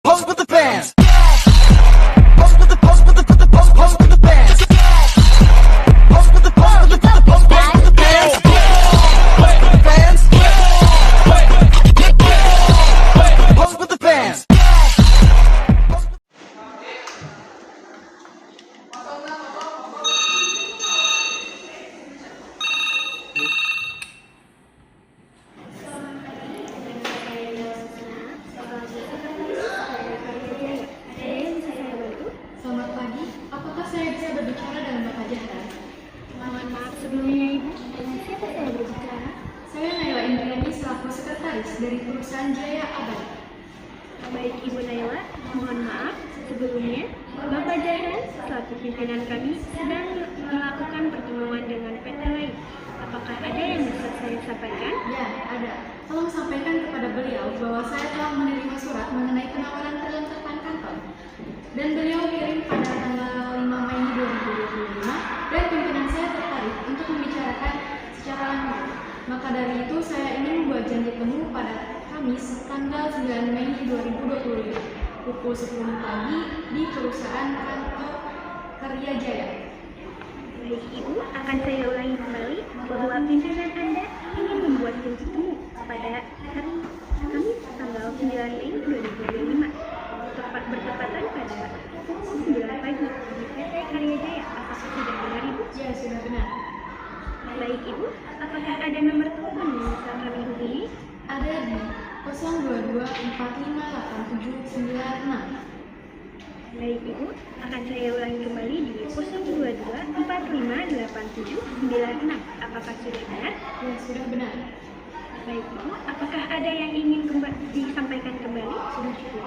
pose with the bands. Pose with the pose with the pose with the bands. Pose with the pose with the pose with the bands. Pose with the bands. Pose with the bands. Selamat pagi, apakah saya bisa berbicara dengan Bapak Jahran? Mohon maaf sebelumnya Ibu, dengan siapa saya berbicara? Saya Naila Indriani selaku sekretaris dari perusahaan Jaya Abadi. Baik Ibu Naila, mohon maaf sebelumnya Bapak Jahran selaku pimpinan kami sedang melakukan pertemuan dengan PT lain. Apakah ada yang bisa saya sampaikan? Ya, ada. Tolong sampaikan kepada beliau bahwa saya telah menerima surat mengenai penawaran perlengkapan kantor. Dan beliau kirim pada tanggal 5 Mei 2025 dan pimpinan saya tertarik untuk membicarakan secara langsung. Maka dari itu saya ingin membuat janji temu pada Kamis tanggal 9 Mei 2025 pukul 10 pagi di perusahaan kantor Karya Jaya. Baik Ibu, akan saya ulangi kembali bahwa pimpinan Anda ingin membuat janji temu pada hari Kamis tanggal 9 Mei 2025 tepat bertepatan pada pukul 9 pagi di PT Karya Jaya. Apakah sudah benar Ibu? Ya, sudah benar. Baik Ibu, apakah ada nomor telepon yang bisa kami hubungi? Ada di 022458796. Baik Ibu, akan saya ulangi kembali di 022458796. Apakah sudah benar? Ya, sudah benar. Baik Ibu, apakah ada yang ingin disampaikan kembali? Sudah cukup.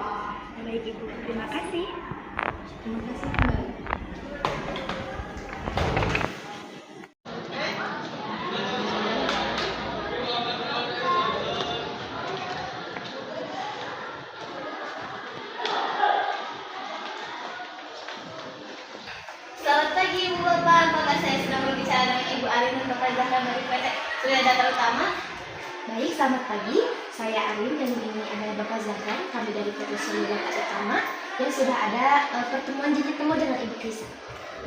Baik Ibu, terima kasih. Terima kasih kembali. Selamat pagi Ibu Bapak, apakah saya sedang berbicara dengan Ibu Arin dan Bapak Zahran dari PT Surya Data Utama? Baik, selamat pagi. Saya Arin dan ini adalah Bapak Zahran, kami dari PT Surya Data Utama yang sudah ada pertemuan janji temu dengan Ibu Krisa.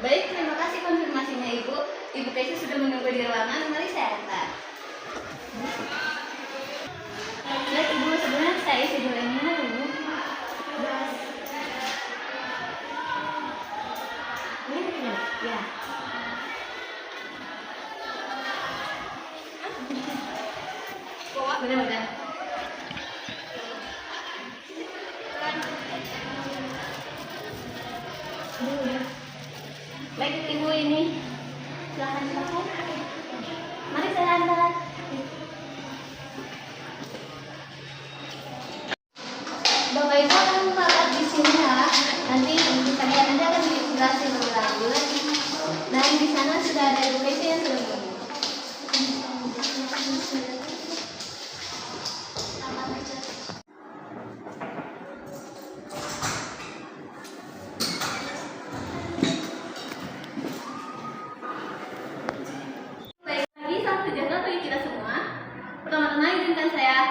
Baik, terima kasih konfirmasinya Ibu. Ibu Krisa sudah menunggu di ruangan, mari saya antar. Baik Ibu, sebenarnya saya sudah ingin dulu. Ya, Benar-benar. Baik Ibu ini, silakan. Mari saya antar. Bapak Ibu akan merapat di sini ya. Nanti kalian akan diinspirasi lebih lanjut. Dan di sana sudah ada Ibu Krisa yang sudah menunggu. Baik lagi, salam sejahtera bagi kita semua. Pertama-tama izinkan saya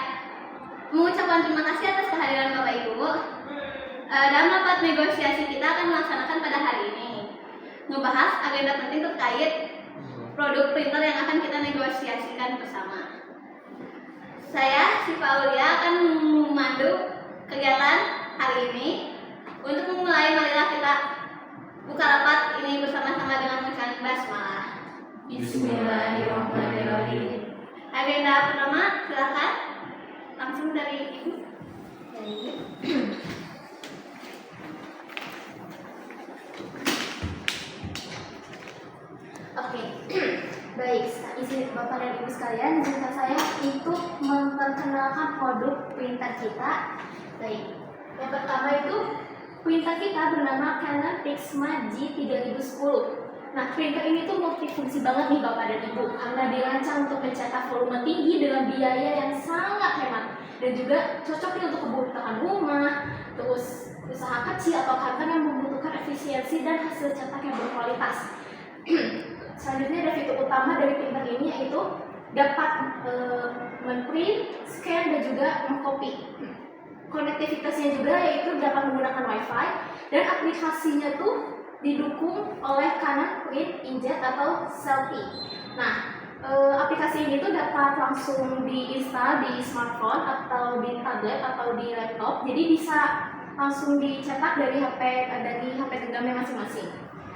mengucapkan terima kasih atas kehadiran Bapak Ibu. Dalam rapat negosiasi kita akan melaksanakan pada hari ini, ngebahas agenda penting terkait produk printer yang akan kita negosiasikan bersama. Saya, Syifa Aulia, akan memandu kegiatan hari ini. Untuk memulai, marilah kita buka rapat ini bersama-sama dengan mengucapkan basmalah. Bismillahirrahmanirrahim. Agenda pertama, silakan langsung dari Ibu. oke. Baik, izin Bapak dan Ibu sekalian, izinkan saya untuk memperkenalkan produk printer kita. Baik, yang pertama itu printer kita bernama Canon Pixma G3010. Nah, printer ini tuh multifungsi banget nih Bapak dan Ibu, karena dirancang untuk mencetak volume tinggi dengan biaya yang sangat hemat dan juga cocok nih untuk kebutuhan rumah, terus usaha kecil atau kantor yang membutuhkan efisiensi dan hasil cetak yang berkualitas. Selanjutnya ada fitur utama dari printer ini yaitu dapat men-print, scan dan juga mengcopy. konektivitasnya juga yaitu dapat menggunakan WiFi dan aplikasinya tuh didukung oleh kanan print, inkjet atau selfie. Nah, aplikasi ini tuh dapat langsung diinstal di smartphone atau di tablet atau di laptop, jadi bisa langsung dicetak dari HP genggamnya masing-masing.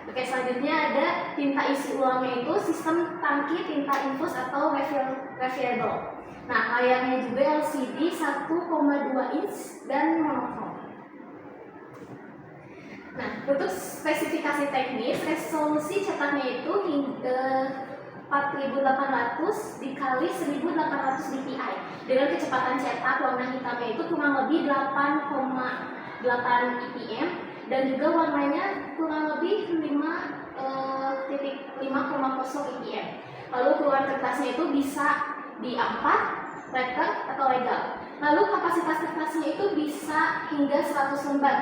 Oke, selanjutnya ada tinta isi ulangnya itu sistem tangki tinta infus atau refillable. Nah, layarnya juga LCD 1,2 inch dan monokrom. Nah, untuk spesifikasi teknis, resolusi cetaknya itu hingga 4800 dikali 1800 dpi dengan kecepatan cetak warna hitamnya itu kurang lebih 8,8 ppm dan juga warnanya kurang lebih 5,0 ppm. Lalu ukuran kertasnya itu bisa di A4, letter atau legal. Lalu kapasitas kertasnya itu bisa hingga 100 lembar.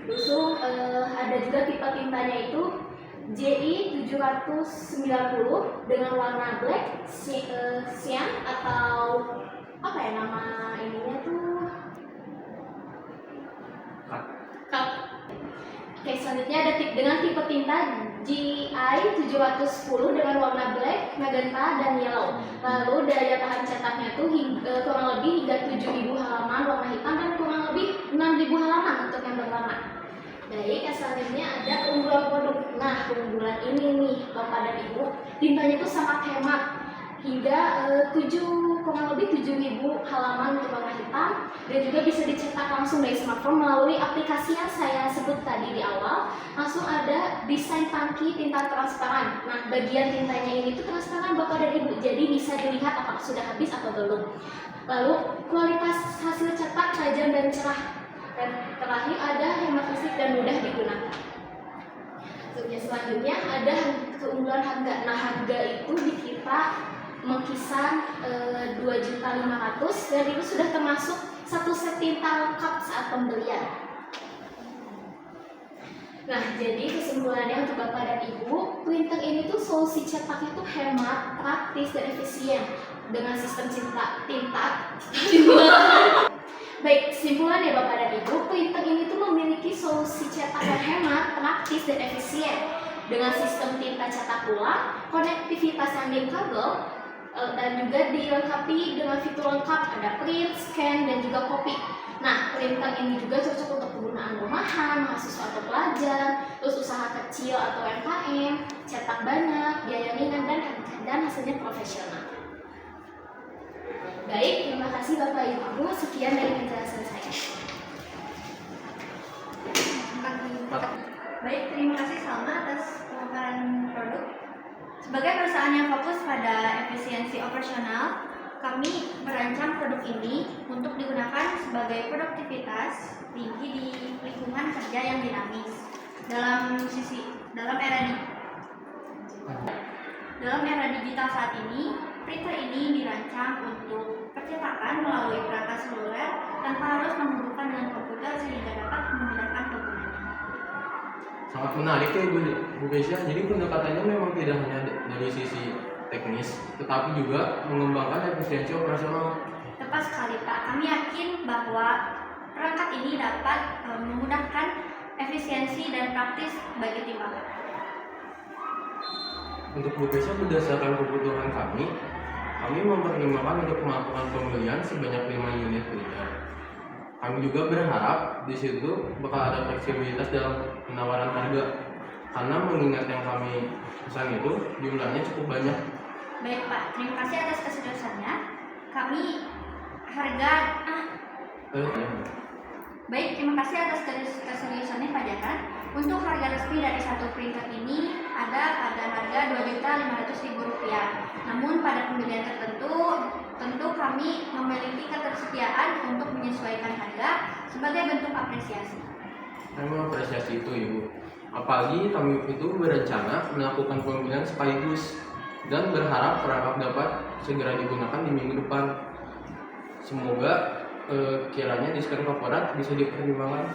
Langsung ada juga tipe tintanya itu JI 790 dengan warna black, cyan atau apa ya nama ininya tuh? Cup. Oke, selanjutnya ada dengan tipe tinta GI 710 dengan warna black, magenta, dan yellow. Lalu daya tahan cetaknya tuh kurang lebih hingga 7.000 halaman warna hitam dan kurang lebih 6.000 halaman untuk yang berwarna. Baik, selanjutnya ada keunggulan produk. Nah, keunggulan ini nih Bapak dan Ibu, tintanya tuh sangat hemat hingga kurang lebih 7.000 halaman untuk warna hitam dan juga bisa dicetak langsung dari smartphone melalui aplikasi yang saya sebut tadi di awal. Langsung ada desain tangki tinta transparan. Nah, bagian tintanya ini tuh transparan Bapak dan Ibu, jadi bisa dilihat apakah sudah habis atau belum. Lalu kualitas hasil cetak tajam dan cerah. Dan terakhir ada hemat listrik dan mudah digunakan. Selanjutnya ada keunggulan harga. Nah, harga itu di kita mengkisar 2.500.000 dan itu sudah termasuk satu set tinta lengkap saat pembelian. Nah, jadi kesimpulannya untuk Bapak dan Ibu, printer ini tuh solusi cetaknya tuh hemat, praktis, dan efisien dengan sistem tinta. Baik, kesimpulannya Bapak dan Ibu, printer ini tuh memiliki solusi cetak yang hemat, praktis, dan efisien dengan sistem tinta cetak ulang, konektivitas yang kabel, dan juga dilengkapi dengan fitur lengkap, ada print, scan, dan juga copy. Nah, printer ini juga cocok untuk penggunaan rumahan, mahasiswa atau pelajar, terus usaha kecil atau UMKM, cetak banyak, biaya ringan, dan hasilnya profesional. Baik, terima kasih Bapak Ibu. Sekian dari penjelasan saya. Baik, terima kasih Salma atas pemaparan produk. Sebagai perusahaan yang fokus pada efisiensi operasional, kami merancang produk ini untuk digunakan sebagai produktivitas tinggi di lingkungan kerja yang dinamis. Dalam era digital saat ini, printer ini dirancang untuk percetakan melalui perangkat seluler tanpa harus menghubungkan dengan komputer sehingga dapat memudahkan penggunanya. Sangat menarik ya Bu Besya. Jadi pendekatannya memang tidak hanya dari sisi teknis, tetapi juga mengembangkan efisiensi operasional. Tepat sekali Pak, kami yakin bahwa perangkat ini dapat memudahkan efisiensi dan praktis bagi tim Bapak. Untuk Bu Besya, berdasarkan kebutuhan kami mempertimbangkan untuk melakukan pembelian sebanyak 5 unit printer. Kami juga berharap di situ bakal ada fleksibilitas dalam penawaran harga, karena mengingat yang kami pesan itu jumlahnya cukup banyak. Baik Pak, terima kasih atas keseriusannya. Baik, terima kasih atas keseriusannya Pak Jahan. Untuk harga resmi dari satu printer ini ada pada harga Rp2.500.000. Namun pada pembelian tentu kami memiliki ketersediaan untuk menyesuaikan harga sebagai bentuk apresiasi. Kami mengapresiasi itu Ibu. Apalagi kami itu berencana melakukan pembelian sekaligus dan berharap perangkat dapat segera digunakan di minggu depan. Semoga kiranya diskon korporat bisa dipertimbangkan.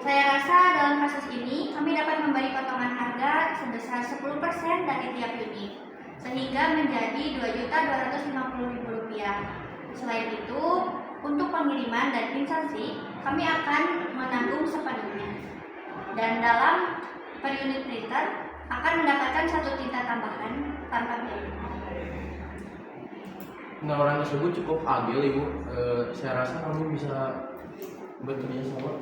Saya rasa dalam kasus ini kami dapat memberi potongan harga sebesar 10% dari tiap unit, sehingga menjadi Rp2.250.000. Selain itu, untuk pengiriman dan instansi, kami akan menanggung sepenuhnya. Dan dalam per unit printer akan mendapatkan 1 tinta tambahan tanpa biaya. Penawaran tersebut cukup adil, Ibu. Saya rasa kami bisa bekerja sama.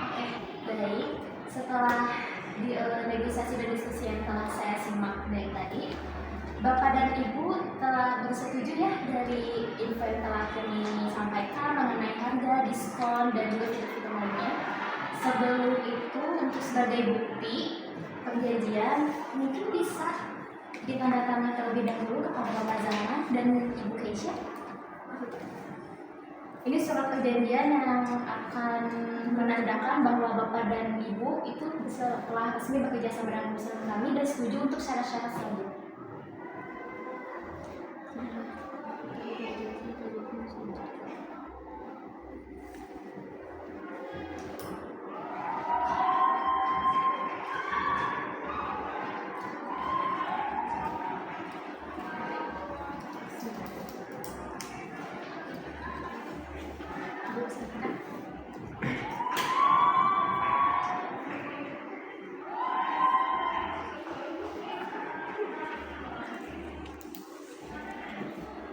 Oke, baik. Setelah negosiasi dan diskusi yang telah saya simak dari tadi, Bapak dan Ibu telah bersetuju ya dari info yang telah kami sampaikan mengenai harga, diskon, dan juga fitur-fitur lainnya. Sebelum itu, untuk sebagai bukti perjanjian, mungkin bisa ditandatangani terlebih dahulu kepada Bapak Zaman dan Ibu Keisha. Ini surat perjanjian yang akan menandakan bahwa Bapak dan Ibu itu telah resmi bekerja sama dengan perusahaan kami dan setuju untuk syarat-syarat selanjutnya.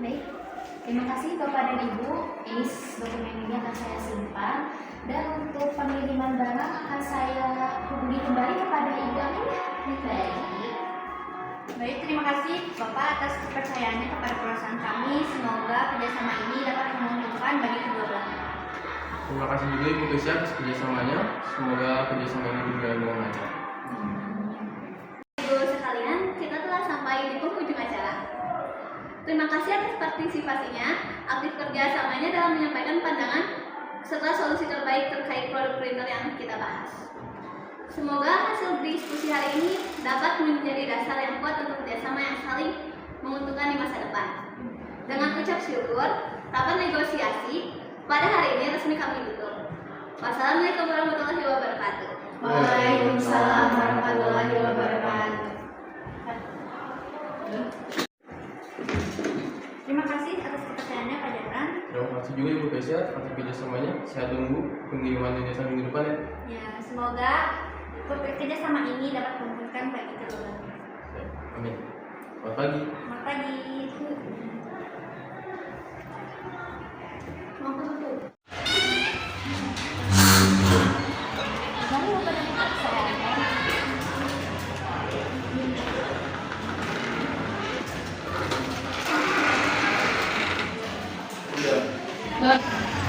Baik, terima kasih Bapak dan Ibu. Ini dokumen ini akan saya simpan. Dan untuk pengiriman barang akan saya hubungi kembali kepada Ibu Amin. Baik. Baik, terima kasih Bapak atas kepercayaannya kepada perusahaan kami. Semoga kerjasama ini dapat menguntungkan bagi kedua belah pihak. Terima kasih juga Ibu Keisha atas kerjasamanya. Semoga kerjasama ini berjalan dengan lancar. Ibu sekalian, kita telah sampai di penghujung acara. Terima kasih atas partisipasinya, aktif kerjasamanya dalam menyampaikan pandangan serta solusi terbaik terkait produk printer yang kita bahas. Semoga hasil diskusi hari ini dapat menjadi dasar yang kuat untuk kerjasama yang saling menguntungkan di masa depan. Dengan ucap syukur, rapat negosiasi pada hari ini resmi kami tutup. Wassalamualaikum warahmatullahi wabarakatuh. Waalaikumsalam warahmatullahi wabarakatuh. Terima kasih atas kepercayaannya Pak Jabran. Terima kasih juga Ibu Keisha atas kerjasamanya. Saya tunggu pengiriman jasa minggu depan ya. Ya, semoga kerjasama ini dapat menguntungkan bagi kedua belah pihak. Ya, amin. Selamat pagi. Selamat pagi. Mau tutup. Mari Bapak dan Ibu saya. Udah. Bapak.